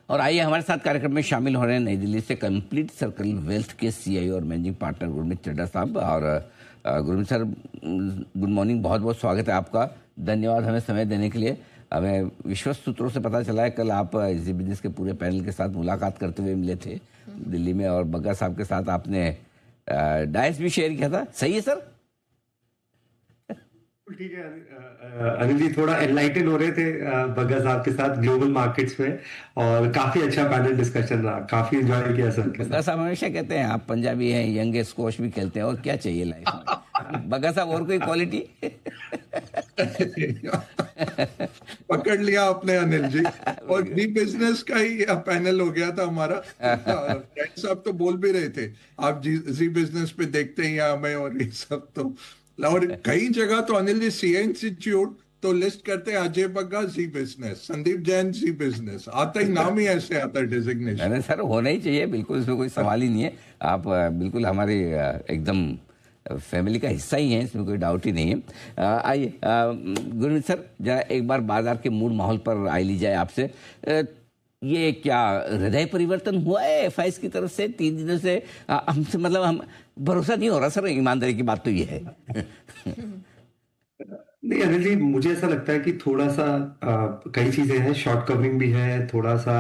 और आइए हमारे साथ कार्यक्रम में शामिल हो रहे हैं नई दिल्ली से कंप्लीट सर्कल वेल्थ के सीईओ और मैनेजिंग पार्टनर गुरमीत चड्ढा साहब। और गुरमीत सर, गुड मॉर्निंग, बहुत बहुत स्वागत है आपका। धन्यवाद हमें समय देने के लिए। हमें विश्वस्त सूत्रों से पता चला है कल आप इसी बिजनेस के पूरे पैनल के साथ मुलाकात करते हुए मिले थे दिल्ली में, और बग्गा साहब के साथ आपने डायस भी शेयर किया था, सही है सर? ठीक है अनिल जी, थोड़ा एनलाइटन हो रहे थे बग्गा साहब के साथ ग्लोबल मार्केट्स में, और काफी अच्छा पैनल डिस्कशन रहा, काफी एंजॉय किया सर के साथ। बग्गा साहब हमेशा कहते हैं आप पंजाबी हैं, यंग स्क्वॉश भी खेलते हैं, और क्या चाहिए लाइफ में? बग्गा साहब और कोई क्वालिटी? पकड़ लिया आपने अनिल जी, और जी बिजनेस का ही पैनल हो गया था हमारा। साहब तो बोल भी रहे थे आप जी बिजनेस पे देखते हैं हमें, और ये सब तो, और कई जगह तो अनिल जी सीए इंस्टीट्यूट तो लिस्ट करते हैं अजय बग्गा जी बिजनेस, संदीप जैन जी बिजनेस, आता ही नाम ही ऐसे आता है डिजिग्नेशन। अरे सर, होना ही चाहिए, बिल्कुल इसमें कोई सवाल ही नहीं है। आप बिल्कुल हमारे एकदम फैमिली का हिस्सा ही है, इसमें कोई डाउट ही नहीं है। आइए गुरमीत सर, जरा एक बार बाजार के मूड माहौल पर आई ली जाए आपसे। ये क्या हृदय परिवर्तन हुआ है एफआईएस की तरफ से 3 दिनों से? हमसे मतलब हम भरोसा नहीं हो रहा सर, ईमानदारी की बात तो ये है। नहीं अनिल जी, मुझे ऐसा लगता है कि थोड़ा सा कई चीजें हैं, शॉर्ट कवरिंग भी है, थोड़ा सा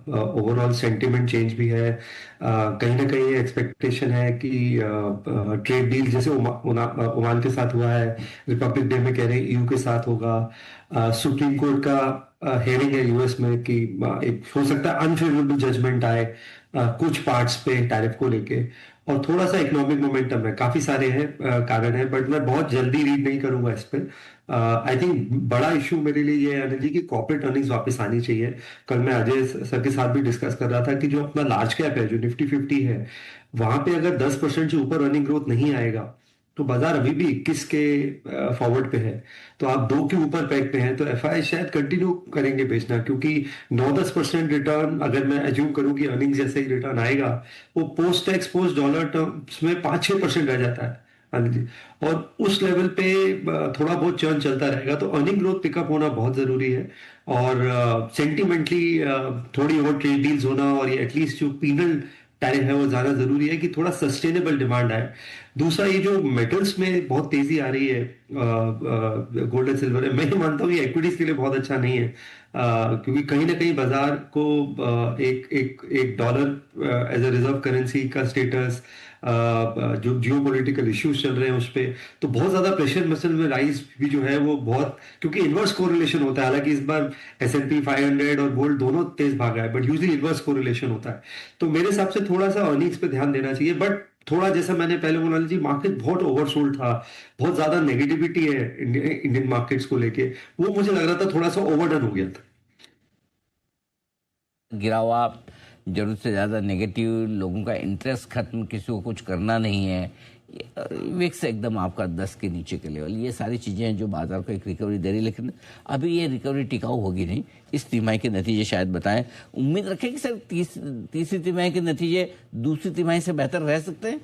ओवरऑल सेंटिमेंट चेंज भी है। कहीं ना कहीं एक्सपेक्टेशन है कि ट्रेड डील जैसे ओमान के साथ हुआ है, रिपब्लिक डे में कह रहे हैं ईयू के साथ होगा। सुप्रीम कोर्ट का हेयरिंग है यूएस में कि एक हो सकता है अनफेवरेबल जजमेंट आए कुछ पार्ट्स पे टैरिफ को लेके, और थोड़ा सा इकोनॉमिक मोमेंटम है, काफी सारे हैं कारण है, बट मैं बहुत जल्दी रीड नहीं करूंगा इस पे। आई थिंक बड़ा इशू मेरे लिए ये है अनिल जी कि कॉर्पोरेट अर्निंग्स वापस आनी चाहिए। कल मैं अजय सर के साथ भी डिस्कस कर रहा था कि जो अपना लार्ज कैप है, जो निफ्टी 50 है, वहां पे अगर 10% से ऊपर अर्निंग ग्रोथ नहीं आएगा तो बाजार अभी भी 21 के फॉरवर्ड पे है, तो आप 2 के ऊपर पैक पे हैं, तो एफआई शायद कंटिन्यू करेंगे बेचना, क्योंकि 9-10% रिटर्न अगर मैं एज्यूम करूं कि अर्निंग जैसे ही रिटर्न आएगा, वो post tax post dollar terms में 5-6% रह जाता है अनिल जी, और उस लेवल पे थोड़ा बहुत चर्न चलता रहेगा, तो अर्निंग ग्रोथ पिकअप होना बहुत जरूरी है। और सेंटिमेंटली थोड़ी और ट्रेड डील्स होना, और ये एटलीस्ट जो पीनल टैरिफ है वो ज्यादा जरूरी है कि थोड़ा सस्टेनेबल डिमांड आए। दूसरा, ये जो मेटल्स में बहुत तेजी आ रही है, गोल्ड एंड सिल्वर है, मैं ही मानता हूँ ये एक्विटीज के लिए बहुत अच्छा नहीं है, क्योंकि कहीं ना कहीं बाजार को एक एक एक dollar as a reserve currency का स्टेटस, जो जियोपॉलिटिकल इश्यूज चल रहे हैं उस पर, तो बहुत ज्यादा प्रेशर मसल में राइज भी जो है वो बहुत, क्योंकि इनवर्स कोरिलेशन होता है। हालांकि इस बार S&P 500 और गोल्ड दोनों तेज भागा है, बट यूजली इनवर्स कोरिलेशन होता है। तो मेरे हिसाब से थोड़ा सा अर्निंग्स पे ध्यान देना चाहिए, बट थोड़ा जैसा मैंने पहले बोला जी, मार्केट बहुत ओवरसोल्ड था, बहुत ज्यादा नेगेटिविटी है इंडियन मार्केट्स को लेके, वो मुझे लग रहा था थोड़ा सा ओवरडन हो गया था। गिरा हुआ, जरूरत से ज़्यादा नेगेटिव, लोगों का इंटरेस्ट खत्म, किसी को कुछ करना नहीं है, विक्स एकदम आपका 10 के नीचे के लेवल, ये सारी चीज़ें हैं जो बाजार को एक रिकवरी दे रही, लेकिन अभी ये रिकवरी टिकाऊ होगी नहीं। इस तिमाही के नतीजे शायद बताएं, उम्मीद रखें कि सर तीसरी तिमाही के नतीजे दूसरी तिमाही से बेहतर रह सकते हैं?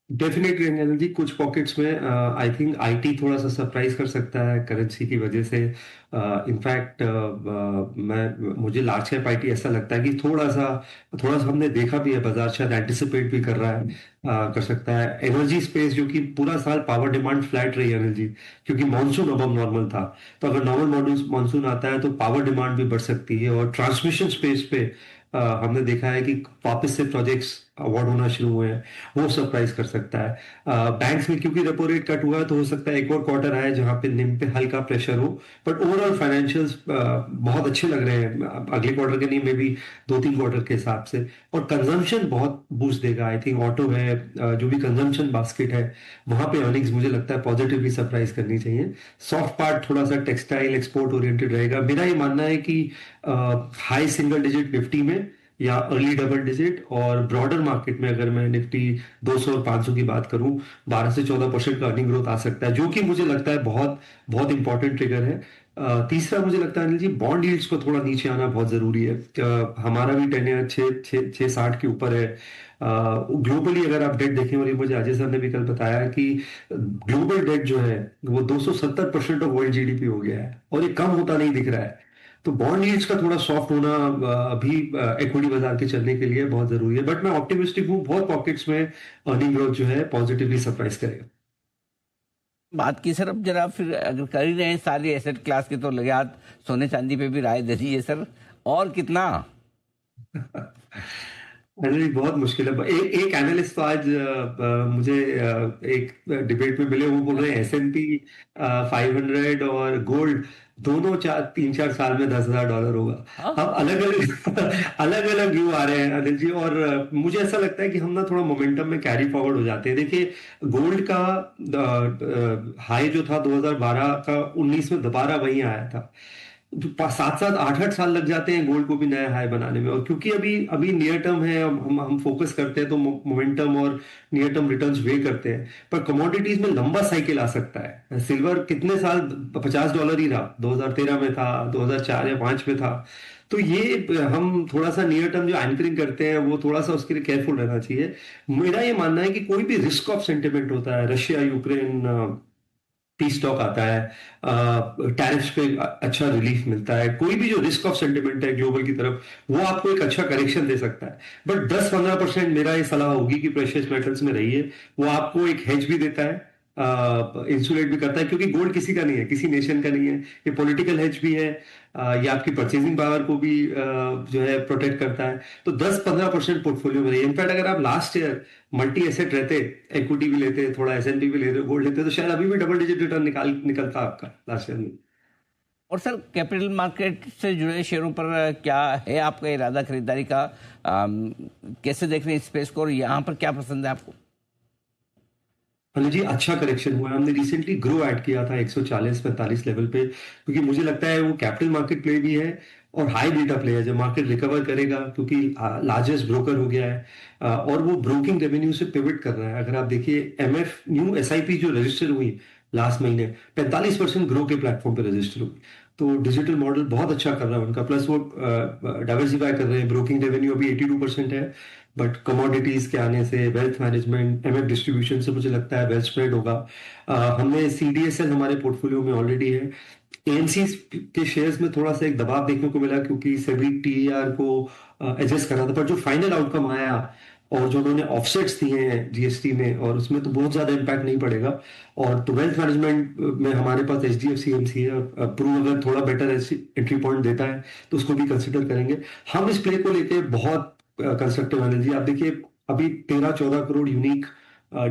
डेफिनेटली अनिल जी, कुछ पॉकेट्स में आई थिंक आईटी थोड़ा सा सरप्राइज कर सकता है करेंसी की वजह से। इनफैक्ट मैं मुझे लार्ज कैप आईटी ऐसा लगता है कि थोड़ा सा हमने देखा भी है, बाजार शायद एंटिसिपेट भी कर रहा है, कर सकता है। एनर्जी स्पेस, जो कि पूरा साल पावर डिमांड फ्लैट रही है अनिल जी, क्योंकि मानसून अब नॉर्मल था, तो अगर नॉर्मल मानसून आता है तो पावर डिमांड भी बढ़ सकती है। और ट्रांसमिशन स्पेस पे हमने देखा है कि वापस से प्रोजेक्ट्स अवार्ड होना शुरू हुए हैं, वो सरप्राइज कर सकता है। बैंक्स में क्योंकि रेपो रेट कट हुआ है, तो हो सकता है एक और क्वार्टर आए जहां पे निम पे हल्का प्रेशर हो, बट ओवरऑल फाइनेंशियल्स बहुत अच्छे लग रहे हैं अगले क्वार्टर के नहीं, में भी 2-3 क्वार्टर के हिसाब से। और कंजम्पशन बहुत बूस्ट देगा, आई थिंक ऑटो है, जो भी कंजम्पशन बास्केट है, वहां पे अर्निंग्स मुझे लगता है पॉजिटिवली सरप्राइज करनी चाहिए। सॉफ्ट पार्ट थोड़ा सा टेक्सटाइल एक्सपोर्ट ओरिएंटेड रहेगा। मेरा ये मानना है कि हाई सिंगल डिजिट निफ्टी में या अर्ली डबल डिजिट, और ब्रॉडर मार्केट में अगर मैं निफ्टी 200 और 500 की बात करूं, 12 से 14% का अर्निंग ग्रोथ आ सकता है, जो कि मुझे लगता है बहुत बहुत इंपॉर्टेंट ट्रिगर है। तीसरा, मुझे लगता है अनिल जी, बॉन्ड यील्ड्स को थोड़ा नीचे आना बहुत जरूरी है। हमारा भी 10 ईयर 6.60 के ऊपर है। ग्लोबली अगर आप डेट देखें, और ये मुझे अजय सर ने भी कल बताया कि ग्लोबल डेट जो है वो 270% ऑफ वर्ल्ड जीडीपी हो गया है, और ये कम होता नहीं दिख रहा है। तो बॉन्ड यील्ड्स का थोड़ा सॉफ्ट होना अभी इक्विटी बाजार के चलने के लिए बहुत जरूरी है, बट मैं ऑप्टिमिस्टिक हूँ, बहुत पॉकेट्स में अर्निंग ग्रोथ जो है पॉजिटिवली सरप्राइज करेगा। बात की सर, अब जरा फिर अगर कर ही रहे हैं सारी एसेट क्लास के, तो लगे हाथ सोने चांदी पे भी राय दे दीजिए सर, और कितना? अरे बहुत मुश्किल है। एक एनालिस्ट तो आज मुझे एक डिबेट में मिले, वो बोल रहे हैं S&P 500 और गोल्ड दोनों 3-4 साल में $10,000 होगा। हाँ। अब अलग अलग अलग अलग व्यू आ रहे हैं अनिल जी, और मुझे ऐसा लगता है कि हम ना थोड़ा मोमेंटम में कैरी फॉरवर्ड हो जाते हैं। देखिए, गोल्ड का हाई जो था 2012 का, 19 में दोबारा वही आया था। 7-8 साल लग जाते हैं गोल्ड को भी नया हाई बनाने में, और क्योंकि अभी अभी नियर टर्म है, हम फोकस करते हैं तो मोमेंटम और नियर टर्म रिटर्न्स वे करते हैं। पर कमोडिटीज में लंबा साइकिल आ सकता है। सिल्वर कितने साल $50 ही रहा, 2013 में था, 2004 या 5 में था। तो ये हम थोड़ा सा नियर टर्म जो एंकरिंग करते हैं वो थोड़ा सा उसके लिए केयरफुल रहना चाहिए। मेरा ये मानना है कि कोई भी रिस्क ऑफ सेंटिमेंट होता है, रशिया यूक्रेन पीस टॉक आता है, टैरिफ्स पे अच्छा रिलीफ मिलता है, कोई भी जो रिस्क ऑफ सेंटिमेंट है ग्लोबल की तरफ, वो आपको एक अच्छा करेक्शन दे सकता है। बट 10-15% मेरा ये सलाह होगी कि प्रेशियस मेटल्स में रहिए। वो आपको एक हेज भी देता है, इंसुलेट भी करता है, क्योंकि गोल्ड किसी का नहीं है, किसी नेशन का नहीं है। ये पॉलिटिकल हेज भी है, ये आपकी परचेजिंग पावर को भी जो है प्रोटेक्ट करता है। तो 10-15% पोर्टफोलियो में रहिए। इनफैक्ट अगर आप लास्ट ईयर मल्टी एसेट रहते, इक्विटी भी लेते, थोड़ा S&P भी लेते, गोल्ड लेते, तो शायद अभी भी डबल डिजिट रिटर्न निकलता आपका लास्ट ईयर में। और सर, कैपिटल मार्केट से जुड़े शेयरों पर क्या है आपका इरादा खरीदारी का? कैसे देख रहे हैं स्पेस को, और यहाँ पर क्या पसंद है आपको? हाँ जी, अच्छा करेक्शन हुआ है। हमने रिसेंटली ग्रो ऐड किया था 140-45 लेवल पे, क्योंकि मुझे लगता है वो कैपिटल मार्केट प्ले भी है और हाई बीटा प्ले है। जब मार्केट रिकवर करेगा, क्योंकि लार्जेस्ट ब्रोकर हो गया है, और वो ब्रोकिंग रेवेन्यू से पिवट कर रहा है। अगर आप देखिए, MF न्यू SIP जो रजिस्टर हुई लास्ट महीने, 45% ग्रो के प्लेटफॉर्म पे रजिस्टर हुई। तो डिजिटल मॉडल बहुत अच्छा कर रहा है उनका, प्लस वो डाइवर्सिफाई कर रहे हैं। ब्रोकिंग रेवेन्यू अभी 82% है, बट कमोडिटीज के आने से, वेल्थ मैनेजमेंट, MF डिस्ट्रीब्यूशन से मुझे लगता है वेल्थ स्प्रेड होगा। हमने CDSL हमारे पोर्टफोलियो में ऑलरेडी है। AMC के शेयर्स में थोड़ा सा एक दबाव देखने को मिला, क्योंकि सेबी TER को एडजस्ट कर रहा था, पर जो फाइनल आउटकम आया और जो उन्होंने ऑफसेट्स दिए हैं GST में, और उसमें तो बहुत ज्यादा इम्पैक्ट नहीं पड़ेगा। और तो वेल्थ मैनेजमेंट में हमारे पास HDFC AMC है, प्रूव अगर थोड़ा बेटर एंट्री पॉइंट देता है तो उसको भी कंसिडर करेंगे। हम इस प्ले को लेके बहुत कंस्ट्रक्टिव एनर्जी। आप देखिए, अभी 13-14 करोड़ यूनिक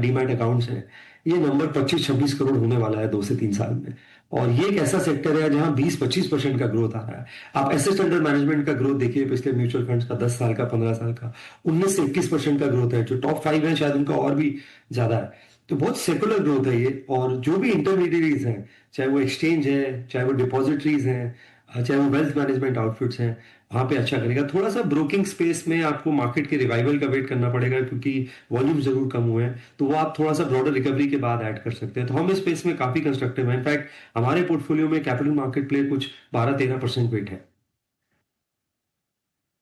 डीमैट अकाउंट्स हैं। ये नंबर 25-26 करोड़ होने वाला है 2 से 3 साल में। और ये एक ऐसा सेक्टर है जहां 20-25% का ग्रोथ आ रहा है। आप एसेट अंडर मैनेजमेंट का ग्रोथ देखिए, पिछले म्यूचुअल फंड्स का 10 साल का, 15 साल का 19 से 21% का ग्रोथ है। जो टॉप 5 है शायद उनका और भी ज्यादा है। तो बहुत सेकुलर ग्रोथ है ये। और जो भी इंटरमीडिएटरीज हैं, चाहे वो एक्सचेंज है, चाहे वो डिपॉजिटरीज हैं, चाहे वो वेल्थ मैनेजमेंट आउटफिट्स हैं, वहां पे अच्छा करेगा। थोड़ा सा ब्रोकिंग स्पेस में आपको मार्केट के रिवाइवल का वेट करना पड़ेगा, क्योंकि वॉल्यूम जरूर कम हुए हैं, तो वो आप थोड़ा सा ब्रॉडर रिकवरी के बाद ऐड कर सकते हैं। तो हम इस स्पेस में काफी कंस्ट्रक्टिव है। इनफैक्ट हमारे पोर्टफोलियो में कैपिटल मार्केट प्ले कुछ 12-13% वेट है।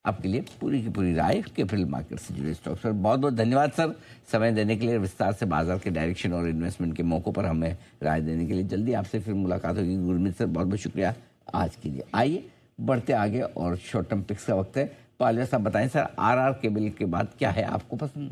आपके लिए पूरी की पूरी राय कैपिटल मार्केट से जुड़े स्टॉक्स पर। बहुत बहुत धन्यवाद सर, समय देने के लिए, विस्तार से बाजार के डायरेक्शन और इन्वेस्टमेंट के मौकों पर हमें राय देने के लिए। जल्दी आपसे फिर मुलाकात होगी। गुरमीत सर, बहुत बहुत शुक्रिया आज के लिए। आइए बढ़ते आगे, और शॉर्ट टर्म पिक्स का वक्त है। पालिया साहब बताएं सर, RR केबल के बाद क्या है आपको पसंद?